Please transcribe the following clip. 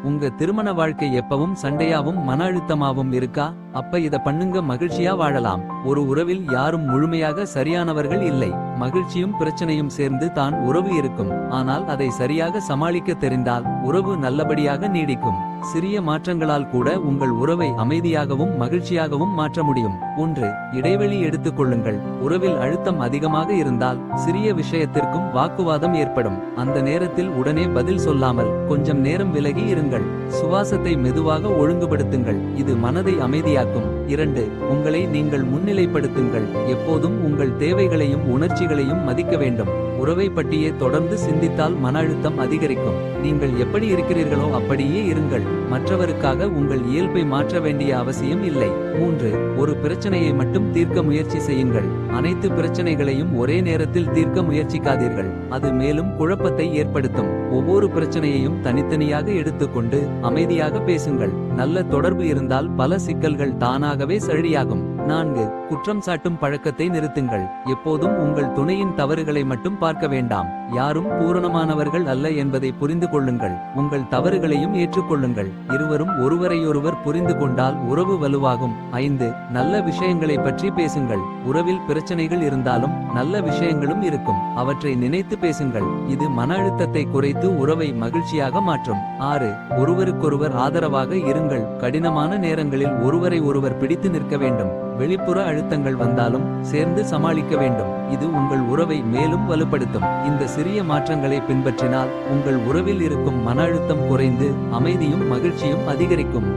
உங்க திருமண வாழ்க்கை எப்பவும் சண்டையாவும் மன அழுத்தமாவும் இருக்கா? அப்ப இத பண்ணுங்க, மகிழ்ச்சியா வாழலாம். ஒரு உறவில் யாரும் முழுமையாக சரியானவர்கள் இல்லை. மகிழ்ச்சியும் பிரச்சனையும் சேர்ந்து தான் உறவு இருக்கும். ஆனால் அதை சரியாக சமாளிக்க தெரிந்தால் உறவு நல்லபடியாக நீடிக்கும். சிறிய மாற்றங்களால் கூட உங்கள் உறவை அமைதியாகவும் மகிழ்ச்சியாகவும் மாற்ற முடியும். 1. இடைவெளி எடுத்துக் கொள்ளுங்கள். உறவில் அழுத்தம் அதிகமாக இருந்தால் சிறிய விஷயத்திற்கும் வாக்குவாதம் ஏற்படும். அந்த நேரத்தில் உடனே பதில் சொல்லாமல் கொஞ்சம் நேரம் விலகி இருங்கள். சுவாசத்தை மெதுவாக ஒழுங்குபடுத்துங்கள், இது மனதை அமைதியாக்கும். 2. உங்களை நீங்கள் முன்னிலைப்படுத்துங்கள். எப்போதும் உங்கள் தேவைகளையும் உணர்ச்சிகளையும் மதிக்க வேண்டும். உறவை பற்றியே தொடர்ந்து சிந்தித்தால் மன அழுத்தம் அதிகரிக்கும். நீங்கள் எப்படி இருக்கிறீர்களோ அப்படியே இருங்கள். மற்றவருக்காக உங்கள் இயல்பை மாற்ற வேண்டிய அவசியம் இல்லை. 3. ஒரு பிரச்சனையை மட்டும் தீர்க்க முயற்சி செய்யுங்கள். அனைத்து பிரச்சனைகளையும் ஒரே நேரத்தில் தீர்க்க முயற்சிக்காதீர்கள். அது மேலும் குழப்பத்தை ஏற்படுத்தும். ஒவ்வொரு பிரச்சனையையும் தனித்தனியாக எடுத்துக்கொண்டு அமைதியாக பேசுங்கள். நல்ல தொடர்பு இருந்தால் பல சிக்கல்கள் தானாகவே சரியாகும். 4. குற்றம் சாட்டும் பழக்கத்தை நிறுத்துங்கள். எப்போதும் உங்கள் துணையின் தவறுகளை மட்டும் பார்க்க வேண்டாம். யாரும் பூரணமானவர்கள் அல்ல என்பதை புரிந்து கொள்ளுங்கள். உங்கள் தவறுகளையும் ஏற்றுக்கொள்ளுங்கள். இருவரும் ஒருவரையொருவர் புரிந்து கொண்டால் உறவு வலுவாகும். 5. நல்ல விஷயங்களை பற்றி பேசுங்கள். உறவில் பிரச்சனைகள் இருந்தாலும் நல்ல விஷயங்களும் இருக்கும். அவற்றை நினைத்து பேசுங்கள். இது மன அழுத்தத்தை குறைத்து உறவை மகிழ்ச்சியாக மாற்றும். 6. ஒருவருக்கொருவர் ஆதரவாக இருங்கள். கடினமான நேரங்களில் ஒருவரை ஒருவர் பிடித்து நிற்க வேண்டும். வெளிப்புற அழுத்தங்கள் வந்தாலும் சேர்ந்து சமாளிக்க வேண்டும். இது உங்கள் உறவை மேலும் வலுப்படுத்தும். இந்த சிறிய மாற்றங்களை பின்பற்றினால் உங்கள் உறவில் இருக்கும் மன அழுத்தம் குறைந்து அமைதியும் மகிழ்ச்சியும் அதிகரிக்கும்.